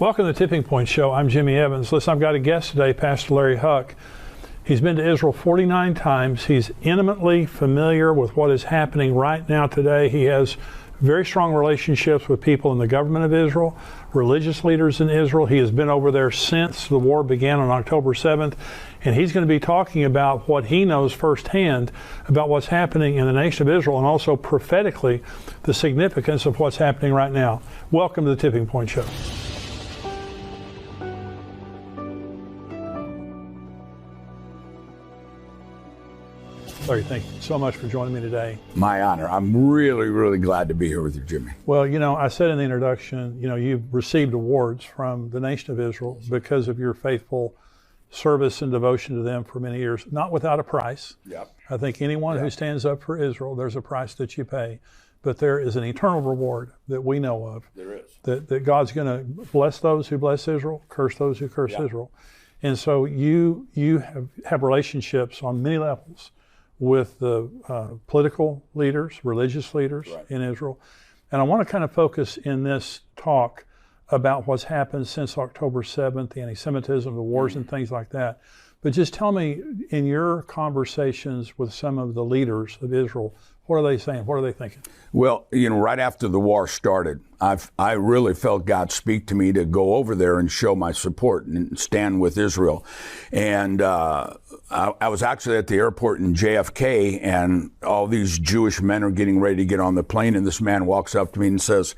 Welcome to the Tipping Point Show. I'm Jimmy Evans. Listen, I've got a guest today, Pastor Larry Huck. He's been to Israel 49 times. He's intimately familiar with what is happening right now today. He has very strong relationships with people in the government of Israel, religious leaders in Israel. He has been over there since the war began on October 7th, and he's going to be talking about what he knows firsthand about what's happening in the nation of Israel, and also prophetically the significance of what's happening right now. Welcome to the Tipping Point Show. Larry, thank you so much for joining me today. My honor. I'm really, really glad to be here with you, Jimmy. Well, you know, I said in the introduction, you know, you've received awards from the nation of Israel because of your faithful service and devotion to them for many years, not without a price. Yep. I think anyone who stands up for Israel, there's a price that you pay, but there is an eternal reward that we know of. There is. That God's going to bless those who bless Israel, curse those who curse Israel. And so you have relationships on many levels with the political leaders, religious leaders in Israel. And I want to kind of focus in this talk about what's happened since October 7th, the anti-Semitism, the wars and things like that. But just tell me, in your conversations with some of the leaders of Israel, what are they saying? What are they thinking? Well, you know, right after the war started, I really felt God speak to me to go over there and show my support and stand with Israel. And I was actually at the airport in JFK, and all these Jewish men are getting ready to get on the plane, and this man walks up to me and says,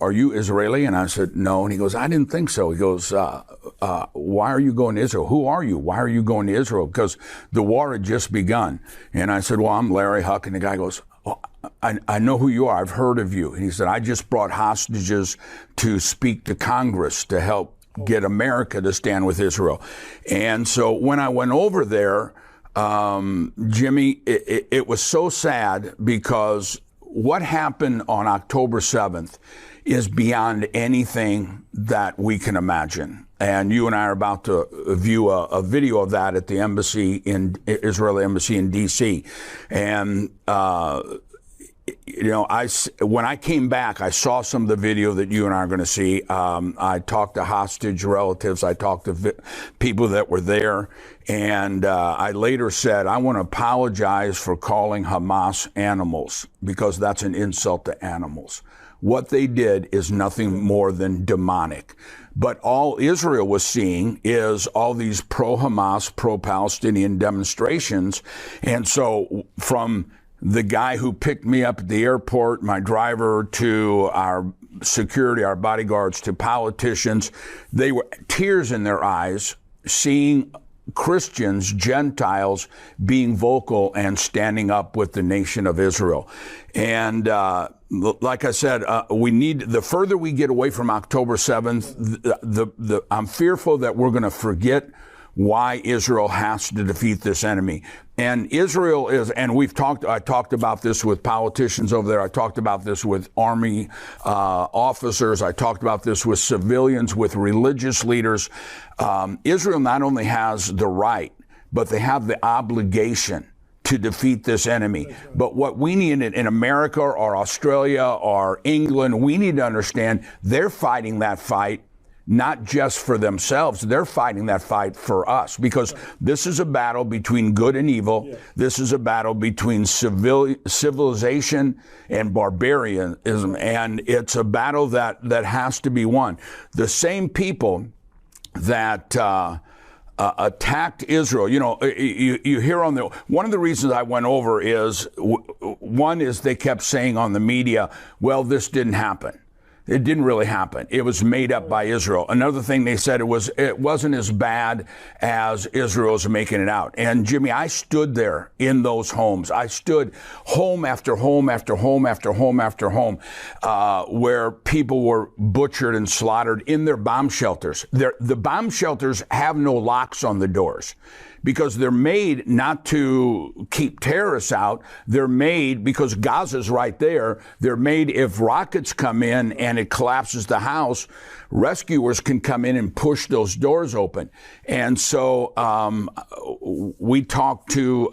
"Are you Israeli?" And I said, "No." And he goes, "I didn't think so." He goes, "Why are you going to Israel? Who are you? Why are you going to Israel?" Because the war had just begun. And I said, "Well, I'm Larry Huck." And the guy goes, "Oh, I know who you are. I've heard of you." And he said, "I just brought hostages to speak to Congress to help get America to stand with Israel." And so when I went over there, Jimmy, it was so sad, because what happened on October 7th is beyond anything that we can imagine. And you and I are about to view a video of that at the embassy in Israeli embassy in D.C. And you know, when I came back, I saw some of the video that you and I are going to see. I talked to hostage relatives. I talked to people that were there. And I later said, I want to apologize for calling Hamas animals, because that's an insult to animals. What they did is nothing more than demonic. But all Israel was seeing is all these pro-Hamas, pro-Palestinian demonstrations. And so from the guy who picked me up at the airport, my driver, to our security, our bodyguards, to politicians, they were tears in their eyes seeing Christians, Gentiles, being vocal and standing up with the nation of Israel. And like I said, we need, the further we get away from October 7th, I'm fearful that we're going to forget why Israel has to defeat this enemy. And Israel is, and I talked about this with politicians over there. I talked about this with army officers. I talked about this with civilians, with religious leaders. Israel not only has the right, but they have the obligation to defeat this enemy. But what we need in America or Australia or England, we need to understand they're fighting that fight not just for themselves. They're fighting that fight for us, because this is a battle between good and evil. Yeah. This is a battle between civilization and barbarianism, and it's a battle that has to be won. The same people that attacked Israel, you know, you hear on one of the reasons I went over is, one is they kept saying on the media, well, this didn't happen. It didn't really happen. It was made up by Israel. Another thing they said, it wasn't as bad as Israel's making it out. And Jimmy, I stood there in those homes. I stood home after home after home after home after home, where people were butchered and slaughtered in their bomb shelters. The bomb shelters have no locks on the doors, because they're made not to keep terrorists out. They're made because Gaza's right there. They're made if rockets come in and it collapses the house, rescuers can come in and push those doors open. And so we talked to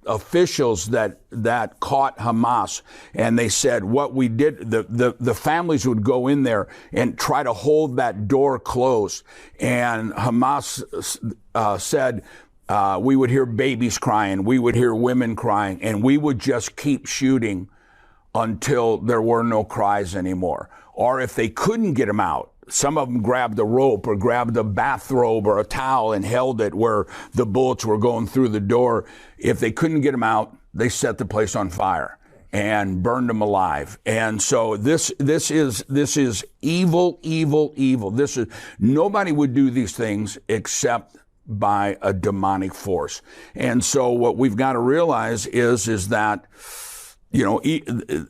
officials that caught Hamas, and they said what we did, the families would go in there and try to hold that door closed. And Hamas said, we would hear babies crying, we would hear women crying, and we would just keep shooting until there were no cries anymore. Or if they couldn't get them out, some of them grabbed a rope or grabbed a bathrobe or a towel and held it where the bullets were going through the door. If they couldn't get them out, they set the place on fire and burned them alive. And so this is evil, evil, evil. Nobody would do these things except by a demonic force. And so what we've got to realize is that, you know,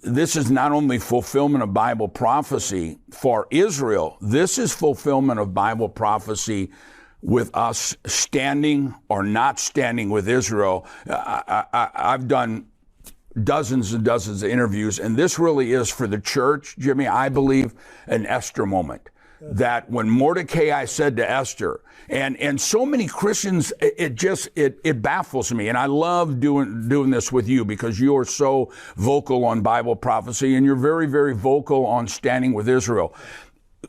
this is not only fulfillment of Bible prophecy for Israel, this is fulfillment of Bible prophecy with us standing or not standing with Israel. I've done dozens and dozens of interviews, and this really is for the church, Jimmy, I believe, an Esther moment. That when Mordecai said to Esther, and so many Christians, it baffles me. And I love doing this with you because you are so vocal on Bible prophecy and you're very, very vocal on standing with Israel.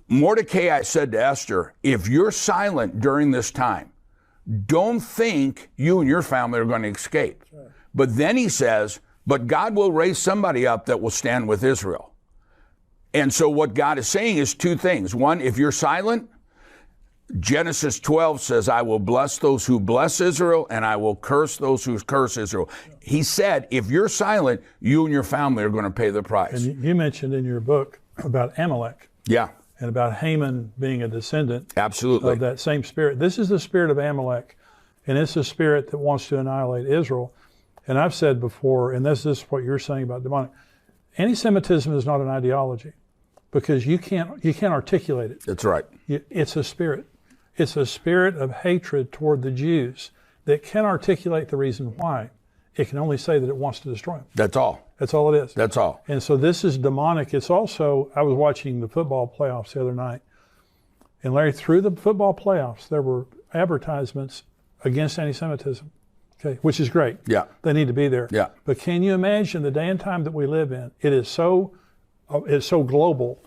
Mordecai said to Esther, if you're silent during this time, don't think you and your family are going to escape. Right. But then he says, but God will raise somebody up that will stand with Israel. And so what God is saying is two things. One, if you're silent, Genesis 12 says, I will bless those who bless Israel and I will curse those who curse Israel. He said, if you're silent, you and your family are going to pay the price. And you mentioned in your book about Amalek. Yeah. And about Haman being a descendant. Absolutely. Of that same spirit. This is the spirit of Amalek. And it's the spirit that wants to annihilate Israel. And I've said before, and this is what you're saying about demonic, anti-Semitism is not an ideology. Because you can't articulate it. That's right. It's a spirit. It's a spirit of hatred toward the Jews that can articulate the reason why. It can only say that it wants to destroy them. That's all. That's all it is. That's all. And so this is demonic. It's also, I was watching the football playoffs the other night. And Larry, through the football playoffs, there were advertisements against anti-Semitism. Okay, which is great. Yeah. They need to be there. Yeah. But can you imagine the day and time that we live in? It's so global.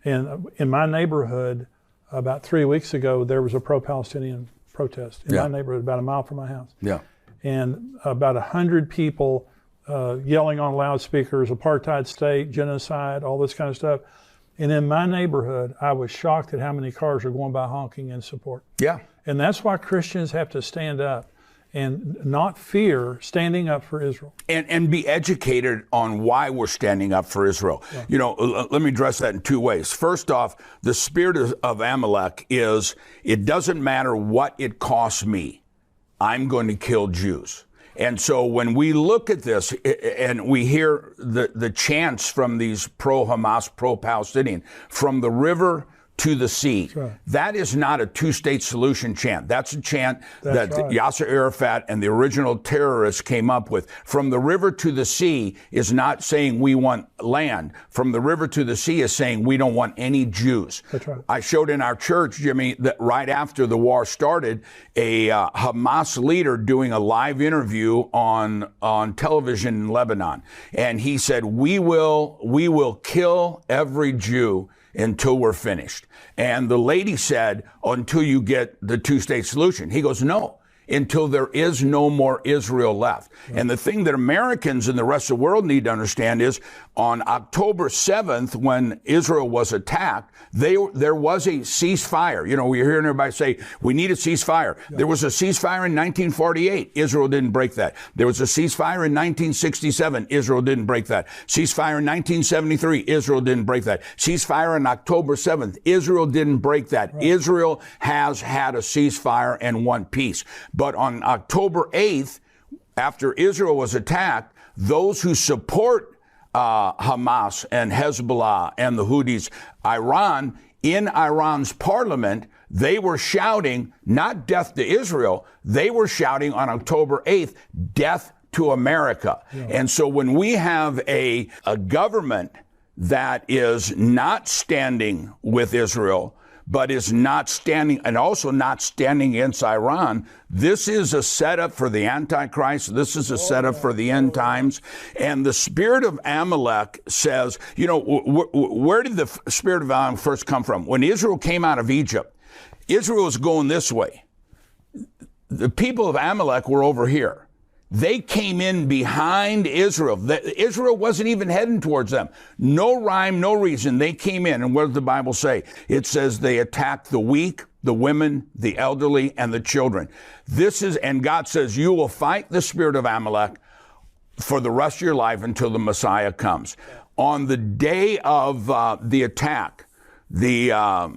And in my neighborhood, about 3 weeks ago, there was a pro-Palestinian protest in my neighborhood, about a mile from my house. Yeah. And about 100 people yelling on loudspeakers, apartheid state, genocide, all this kind of stuff. And in my neighborhood, I was shocked at how many cars are going by honking in support. Yeah. And that's why Christians have to stand up and not fear standing up for Israel. And be educated on why we're standing up for Israel. Yeah. You know, let me address that in two ways. First off, the spirit of Amalek is, it doesn't matter what it costs me, I'm going to kill Jews. And so when we look at this and we hear the chants from these pro-Hamas, pro-Palestinian, from the river to the sea. Right. That is not a two-state solution chant. That's a chant that Yasser Arafat and the original terrorists came up with. From the river to the sea is not saying we want land. From the river to the sea is saying we don't want any Jews. That's right. I showed in our church, Jimmy, that right after the war started, a Hamas leader doing a live interview on television in Lebanon. And he said, we will kill every Jew until we're finished. And the lady said, until you get the two-state solution. He goes, no, until there is no more Israel left. Right. And the thing that Americans and the rest of the world need to understand is on October 7th, when Israel was attacked, there was a ceasefire. You know, we're hearing everybody say, we need a ceasefire. Yeah. There was a ceasefire in 1948. Israel didn't break that. There was a ceasefire in 1967. Israel didn't break that. Ceasefire in 1973. Israel didn't break that. Ceasefire on October 7th. Israel didn't break that. Right. Israel has had a ceasefire and won peace. But on October 8th, after Israel was attacked, those who support Hamas and Hezbollah and the Houthis, Iran, in Iran's parliament, they were shouting, not death to Israel, they were shouting on October 8th, death to America. Yeah. And so when we have a government that is not standing with Israel, but is not standing, and also not standing against Iran. This is a setup for the Antichrist. This is a setup for the end times. And the spirit of Amalek says, you know, where did the spirit of Amalek first come from? When Israel came out of Egypt, Israel was going this way. The people of Amalek were over here. They came in behind Israel. Israel wasn't even heading towards them. No rhyme, no reason. They came in. And what does the Bible say? It says they attacked the weak, the women, the elderly, and the children. And God says, you will fight the spirit of Amalek for the rest of your life until the Messiah comes. On the day of the attack, the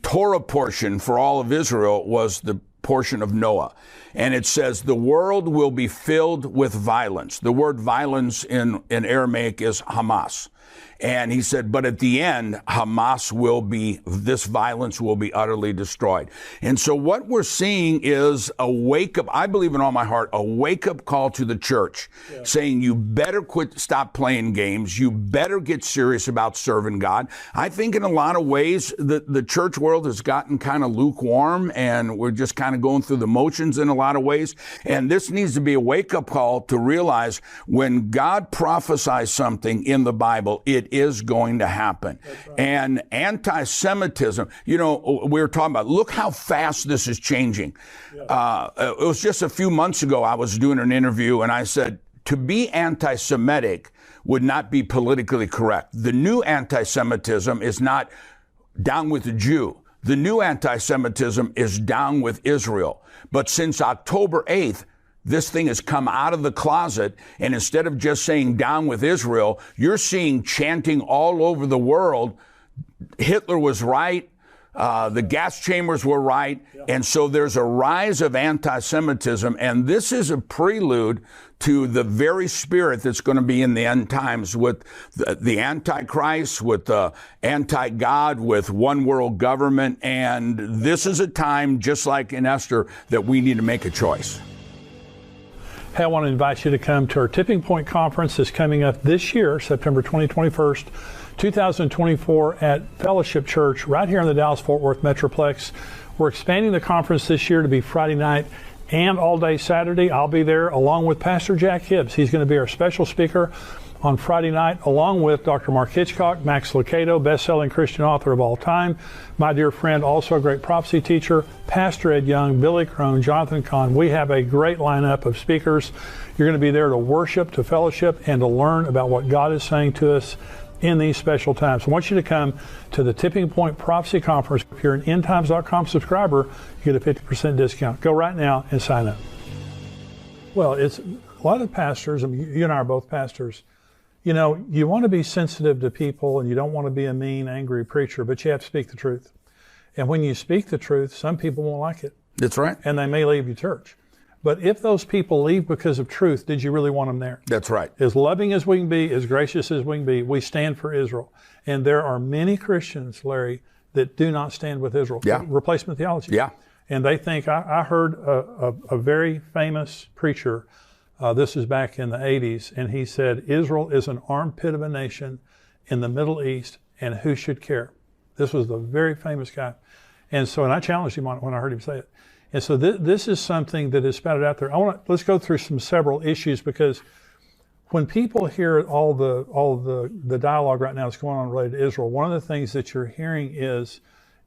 Torah portion for all of Israel was the portion of Noah. And it says the world will be filled with violence. The word violence in Aramaic is Hamas. And he said, but at the end, this violence will be utterly destroyed. And so what we're seeing is a wake-up, I believe in all my heart, a wake-up call to the church, saying you better stop playing games. You better get serious about serving God. I think in a lot of ways, the church world has gotten kind of lukewarm, and we're just kind of going through the motions in a lot of ways. And this needs to be a wake-up call to realize when God prophesies something in the Bible, it is going to happen. Right. And anti-Semitism, you know, we were talking about, look how fast this is changing. Yeah. It was just a few months ago, I was doing an interview and I said, to be anti-Semitic would not be politically correct. The new anti-Semitism is not down with the Jew. The new anti-Semitism is down with Israel. But since October 8th, this thing has come out of the closet, and instead of just saying down with Israel, you're seeing chanting all over the world, Hitler was right, the gas chambers were right, and so there's a rise of anti-Semitism, and this is a prelude to the very spirit that's going to be in the end times with the Antichrist, with the anti-God, with one world government, and this is a time, just like in Esther, that we need to make a choice. Hey, I want to invite you to come to our Tipping Point Conference that's coming up this year, September 21st, 2024 at Fellowship Church right here in the Dallas-Fort Worth Metroplex. We're expanding the conference this year to be Friday night and all day Saturday. I'll be there along with Pastor Jack Hibbs. He's going to be our special speaker on Friday night, along with Dr. Mark Hitchcock, Max Lucado, best-selling Christian author of all time, my dear friend, also a great prophecy teacher, Pastor Ed Young, Billy Crone, Jonathan Kahn. We have a great lineup of speakers. You're going to be there to worship, to fellowship, and to learn about what God is saying to us in these special times. I want you to come to the Tipping Point Prophecy Conference. If you're an endtimes.com subscriber, you get a 50% discount. Go right now and sign up. Well, it's a lot of pastors, I mean, you and I are both pastors. You know, you want to be sensitive to people and you don't want to be a mean, angry preacher, but you have to speak the truth. And when you speak the truth, some people won't like it. That's right. And they may leave your church. But if those people leave because of truth, did you really want them there? That's right. As loving as we can be, as gracious as we can be, we stand for Israel. And there are many Christians, Larry, that do not stand with Israel. Yeah. Replacement theology. Yeah. And they think, I heard a very famous preacher, this is back in the 80s, and he said, Israel is an armpit of a nation in the Middle East, and who should care? This was the very famous guy. And so, and I challenged him on it when I heard him say it. And so this is something that is spouted out there. Let's go through several issues, because when people hear all the dialogue right now that's going on related to Israel, one of the things that you're hearing is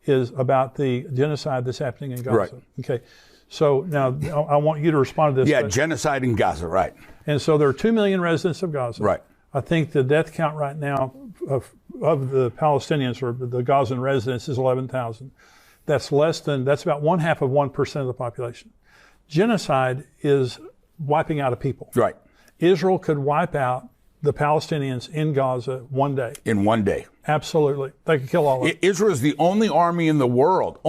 about the genocide that's happening in Gaza. Right. Okay. So now I want you to respond to this. Yeah, genocide in Gaza, right. And so there are 2 million residents of Gaza. Right. I think the death count right now of the Palestinians or the Gazan residents is 11,000. That's about 1/2 of 1% of the population. Genocide is wiping out a people. Right. Israel could wipe out the Palestinians in Gaza one day. In one day. Absolutely. They could kill all of them. Israel is the only army in the world,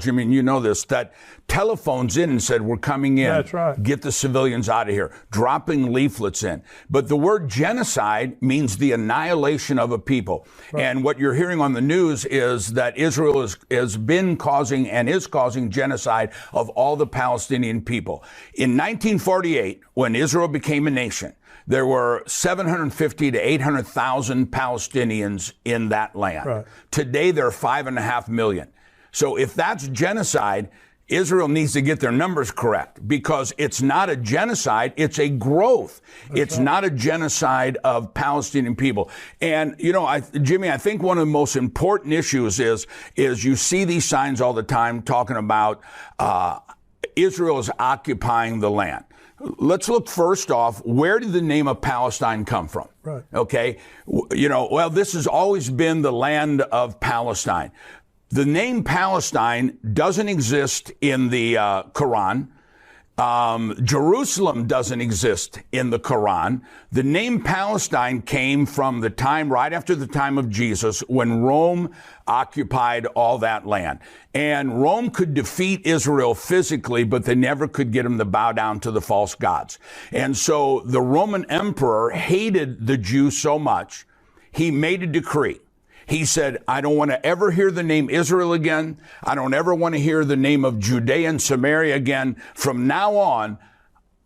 Jimmy, and you know this, that telephones in and said, we're coming in. That's right. Get the civilians out of here, dropping leaflets in. But the word genocide means the annihilation of a people. Right. And what you're hearing on the news is that Israel has been causing and is causing genocide of all the Palestinian people. In 1948, when Israel became a nation, there were 750 to 800,000 Palestinians in that land. Right. Today, there are 5.5 million. So if that's genocide, Israel needs to get their numbers correct, because it's not a genocide, it's a growth. It's not a genocide of Palestinian people. And, you know, Jimmy, I think one of the most important issues is you see these signs all the time talking about Israel is occupying the land. Let's look first off, where did the name of Palestine come from? Right. Okay. You know, well, this has always been the land of Palestine. The name Palestine doesn't exist in the Quran. Jerusalem doesn't exist in the Quran. The name Palestine came from the time, right after the time of Jesus, when Rome occupied all that land. And Rome could defeat Israel physically, but they never could get them to bow down to the false gods. And so the Roman emperor hated the Jews so much, he made a decree. He said, I don't want to ever hear the name Israel again. I don't ever want to hear the name of Judea and Samaria again. From now on,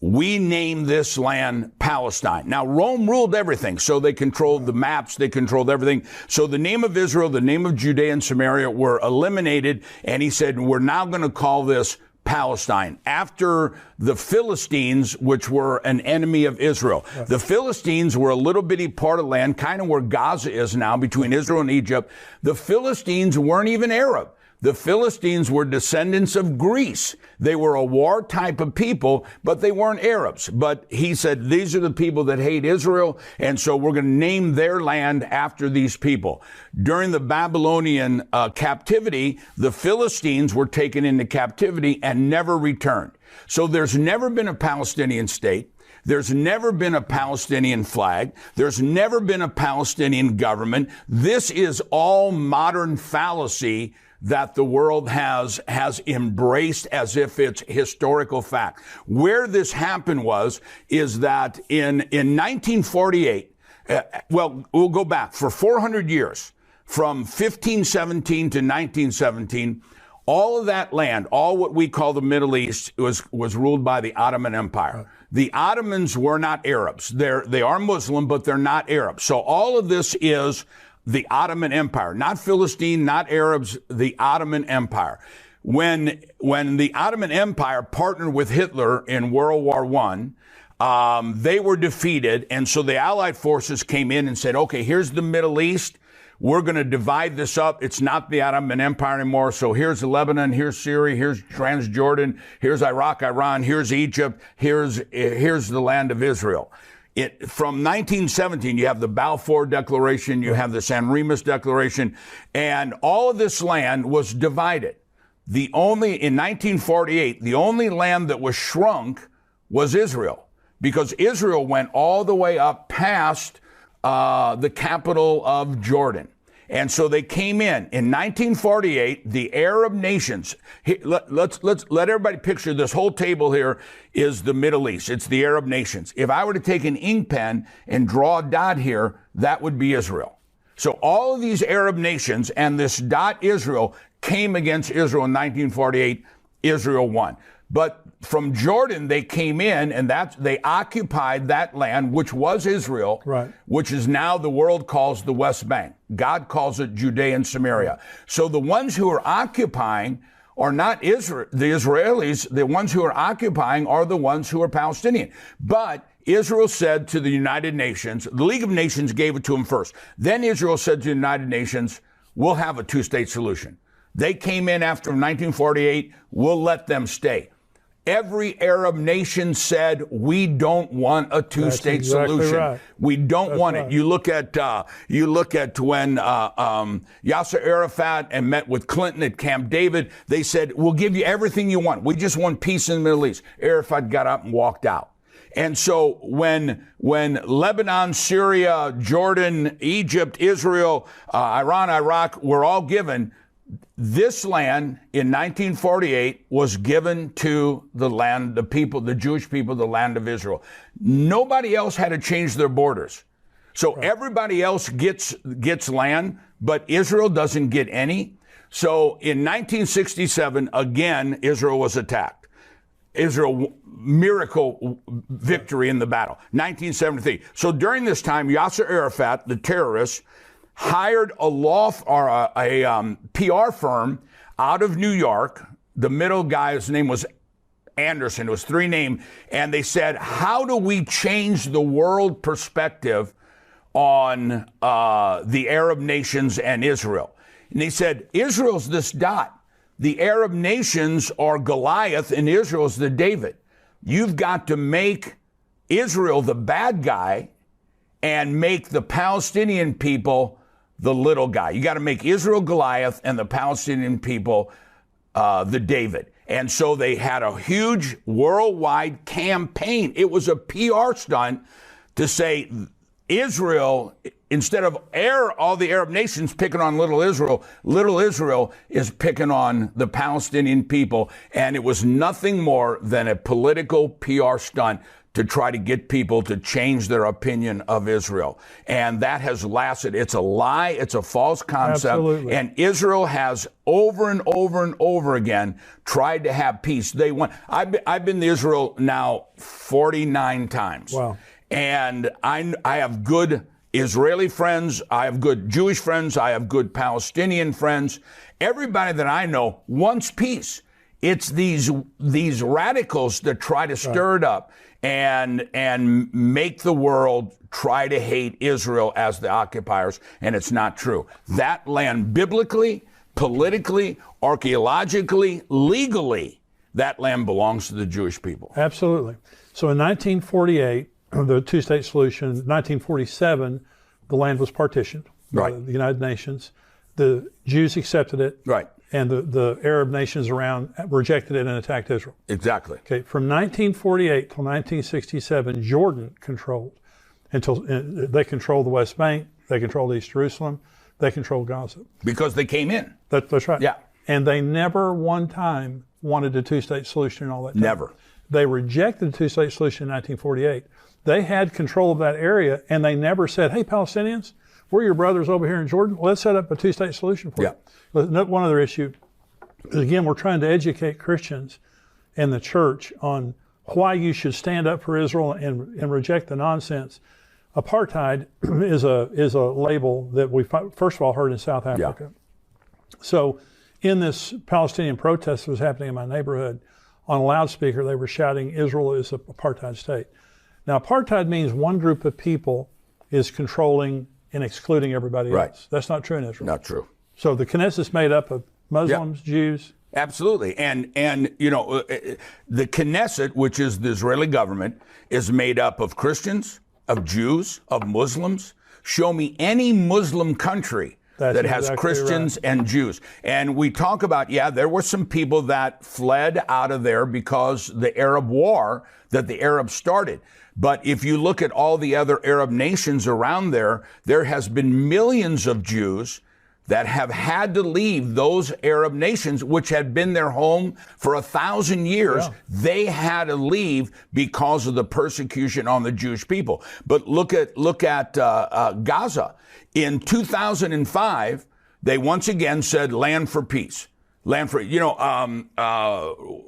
we name this land Palestine. Now, Rome ruled everything, so they controlled the maps, they controlled everything. So the name of Israel, the name of Judea and Samaria were eliminated, and he said, we're now going to call this Palestine, after the Philistines, which were an enemy of Israel. Right. The Philistines were a little bitty part of land, kind of where Gaza is now, between Israel and Egypt. The Philistines weren't even Arab. The Philistines were descendants of Greece. They were a war type of people, but they weren't Arabs. But he said, these are the people that hate Israel, and so we're going to name their land after these people. During the Babylonian captivity, the Philistines were taken into captivity and never returned. So there's never been a Palestinian state. There's never been a Palestinian flag. There's never been a Palestinian government. This is all modern fallacy that the world has embraced as if it's historical fact. Where this happened is that in 1948, well, we'll go back for 400 years, from 1517 to 1917, all of that land, all what we call the Middle East, was ruled by the Ottoman Empire. Right. The Ottomans were not Arabs. They are Muslim, but they're not Arabs. So all of this is the Ottoman Empire, not Philistine, not Arabs, the Ottoman Empire. When the Ottoman Empire partnered with Hitler in World War I, they were defeated, and so the Allied forces came in and said, okay, here's the Middle East. We're going to divide this up. It's not the Ottoman Empire anymore. So here's Lebanon, here's Syria, here's Transjordan, here's Iraq, Iran, here's Egypt, here's the land of Israel. From 1917, you have the Balfour Declaration, you have the San Remus Declaration, and all of this land was divided. In 1948, the only land that was shrunk was Israel, because Israel went all the way up past the capital of Jordan. And so they came in 1948, the Arab nations. Let's let everybody picture this whole table here is the Middle East. It's the Arab nations. If I were to take an ink pen and draw a dot here, that would be Israel. So all of these Arab nations and this dot Israel came against Israel in 1948. Israel won. But from Jordan, they came in and they occupied that land, which was Israel, right, which is now the world calls the West Bank. God calls it Judea and Samaria. So the ones who are occupying are not the Israelis. The ones who are occupying are the ones who are Palestinian. But Israel said to the United Nations, the League of Nations gave it to them first. Then Israel said to the United Nations, we'll have a two-state solution. They came in after 1948. We'll let them stay. Every Arab nation said, we don't want a two-state solution. Right. We don't want it. You look at when Yasser Arafat and met with Clinton at Camp David. They said, we'll give you everything you want. We just want peace in the Middle East. Arafat got up and walked out. And so when Lebanon, Syria, Jordan, Egypt, Israel, Iran, Iraq were all given, this land in 1948 was given to the land, the people, the Jewish people, the land of Israel. Nobody else had to change their borders. So everybody else gets land, but Israel doesn't get any. So in 1967, again, Israel was attacked. Israel miracle victory in the battle, 1973. So during this time, Yasser Arafat, the terrorist, hired a PR firm out of New York. The middle guy's name was Anderson. It was 3 names. And they said, how do we change the world perspective on the Arab nations and Israel? And they said, Israel's this dot. The Arab nations are Goliath and Israel's the David. You've got to make Israel the bad guy and make the Palestinian people the little guy. You got to make Israel Goliath and the Palestinian people the David. And so they had a huge worldwide campaign. It was a PR stunt to say Israel, instead of all the Arab nations picking on little Israel is picking on the Palestinian people. And it was nothing more than a political PR stunt to try to get people to change their opinion of Israel. And that has lasted. It's a lie. It's a false concept. Absolutely. And Israel has over and over and over again tried to have peace. They want. I've been to Israel now 49 times. Wow. And I have good Israeli friends. I have good Jewish friends. I have good Palestinian friends. Everybody that I know wants peace. It's these radicals that try to stir it up and make the world try to hate Israel as the occupiers, and it's not true. That land, biblically, politically, archaeologically, legally, that land belongs to the Jewish people. Absolutely. So in 1948, the two-state solution, 1947, the land was partitioned by the United Nations. The Jews accepted it. Right. And the Arab nations around rejected it and attacked Israel. Exactly. Okay. From 1948 till 1967, Jordan controlled they controlled the West Bank, they controlled East Jerusalem, they controlled Gaza. Because they came in. That's right. Yeah. And they never one time wanted a two-state solution in all that time. Never. They rejected the two-state solution in 1948. They had control of that area, and they never said, hey, Palestinians, we're your brothers over here in Jordan. Let's set up a two-state solution for you. One other issue is, again, we're trying to educate Christians and the church on why you should stand up for Israel and reject the nonsense. Apartheid is a label that we first of all heard in South Africa. Yeah. So in this Palestinian protest that was happening in my neighborhood, on a loudspeaker, they were shouting, Israel is an apartheid state. Now, apartheid means one group of people is controlling and excluding everybody else. That's not true in Israel. Not true. So the Knesset is made up of Muslims, Jews. Absolutely. And you know, the Knesset, which is the Israeli government, is made up of Christians, of Jews, of Muslims. Show me any Muslim country that has exactly Christians and Jews. And we talk about, there were some people that fled out of there because the Arab war that the Arabs started. But if you look at all the other Arab nations around there has been millions of Jews that have had to leave those Arab nations, which had been their home for 1,000 years. Yeah. They had to leave because of the persecution on the Jewish people. But look at Gaza. In 2005, they once again said land for peace. Land for,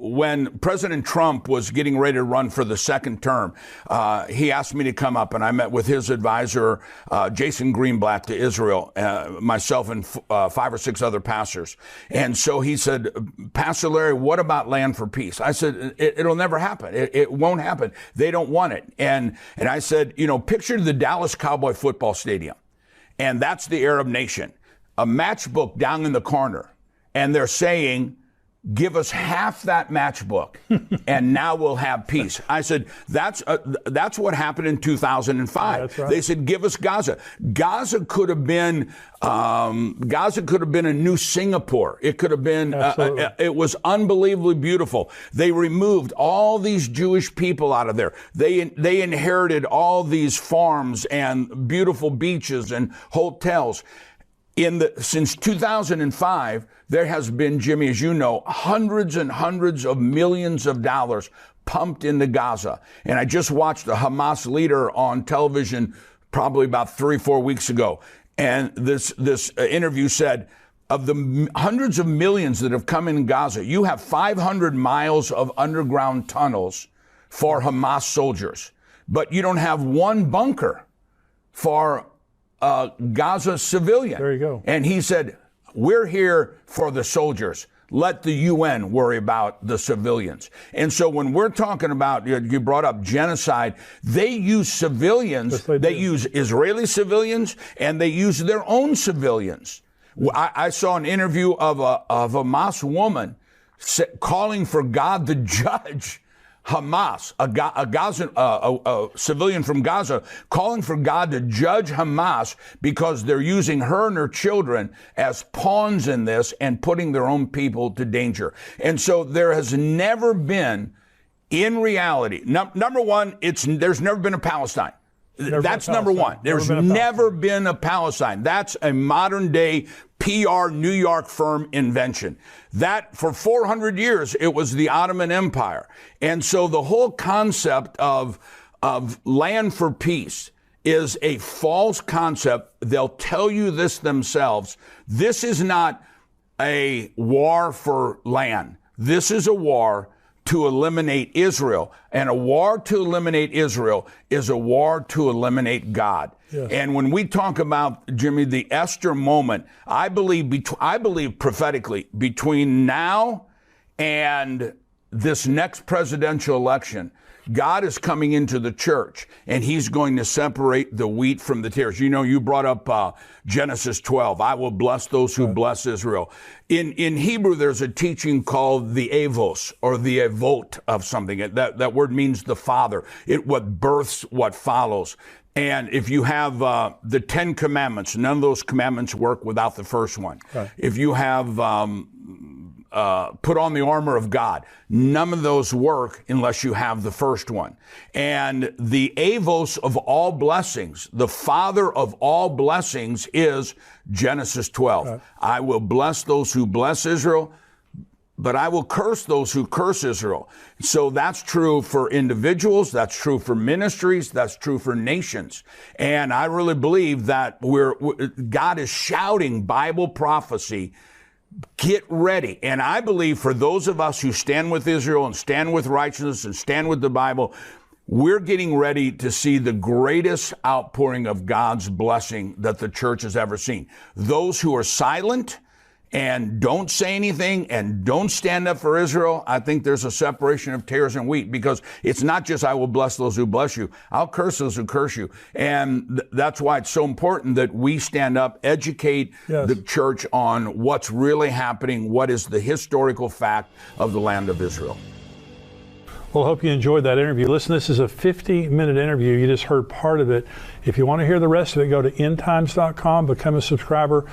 when President Trump was getting ready to run for the second term, he asked me to come up, and I met with his advisor, Jason Greenblatt, to Israel, myself and 5 or 6 other pastors. And so he said, Pastor Larry, what about land for peace? I said, it'll never happen. It won't happen. They don't want it. And I said, picture the Dallas Cowboy football stadium, and that's the Arab nation, a matchbook down in the corner. And they're saying, give us half that matchbook, and now we'll have peace. I said, that's what happened in 2005. That's right. They said, give us Gaza. Gaza could have been a new Singapore. It could have been. It was unbelievably beautiful. They removed all these Jewish people out of there. They inherited all these farms and beautiful beaches and hotels. Since 2005, there has been, Jimmy, as you know, hundreds and hundreds of millions of dollars pumped into Gaza. And I just watched a Hamas leader on television probably about 3 or 4 weeks ago. And this interview said, of the hundreds of millions that have come in Gaza, you have 500 miles of underground tunnels for Hamas soldiers, but you don't have one bunker for Gaza civilian. There you go. And he said, we're here for the soldiers. Let the UN worry about the civilians. And so when we're talking about, you brought up genocide, they use civilians, yes, they use Israeli civilians, and they use their own civilians. I saw an interview of a Hamas woman calling for God to judge Hamas, a civilian from Gaza, calling for God to judge Hamas because they're using her and her children as pawns in this and putting their own people to danger. And so there has never been, in reality, number one, there's never been a Palestine. That's number one. There's never been a Palestine. That's a modern day PR New York firm invention. That for 400 years, it was the Ottoman Empire. And so the whole concept of land for peace is a false concept. They'll tell you this themselves. This is not a war for land. This is a war to eliminate Israel. And a war to eliminate Israel is a war to eliminate God. Yes. And when we talk about, Jimmy, the Esther moment, I believe prophetically, between now and this next presidential election, God is coming into the church, and he's going to separate the wheat from the tares. You know, you brought up Genesis 12. I will bless those who bless Israel. In Hebrew, there's a teaching called the avos, or the avot of something. That word means the father. What births what follows. And if you have the 10 commandments, none of those commandments work without the first one. Right. If you have put on the armor of God, none of those work unless you have the first one. And the avos of all blessings, the father of all blessings, is Genesis 12. Right. I will bless those who bless Israel, but I will curse those who curse Israel. So that's true for individuals, that's true for ministries, that's true for nations. And I really believe that God is shouting Bible prophecy, get ready. And I believe for those of us who stand with Israel and stand with righteousness and stand with the Bible, we're getting ready to see the greatest outpouring of God's blessing that the church has ever seen. Those who are silent and don't say anything and don't stand up for Israel, I think there's a separation of tares and wheat, because it's not just I will bless those who bless you, I'll curse those who curse you. And that's why it's so important that we stand up, educate the church on what's really happening, what is the historical fact of the land of Israel. Well, I hope you enjoyed that interview. Listen, this is a 50-minute interview. You just heard part of it. If you want to hear the rest of it, go to endtimes.com, become a subscriber.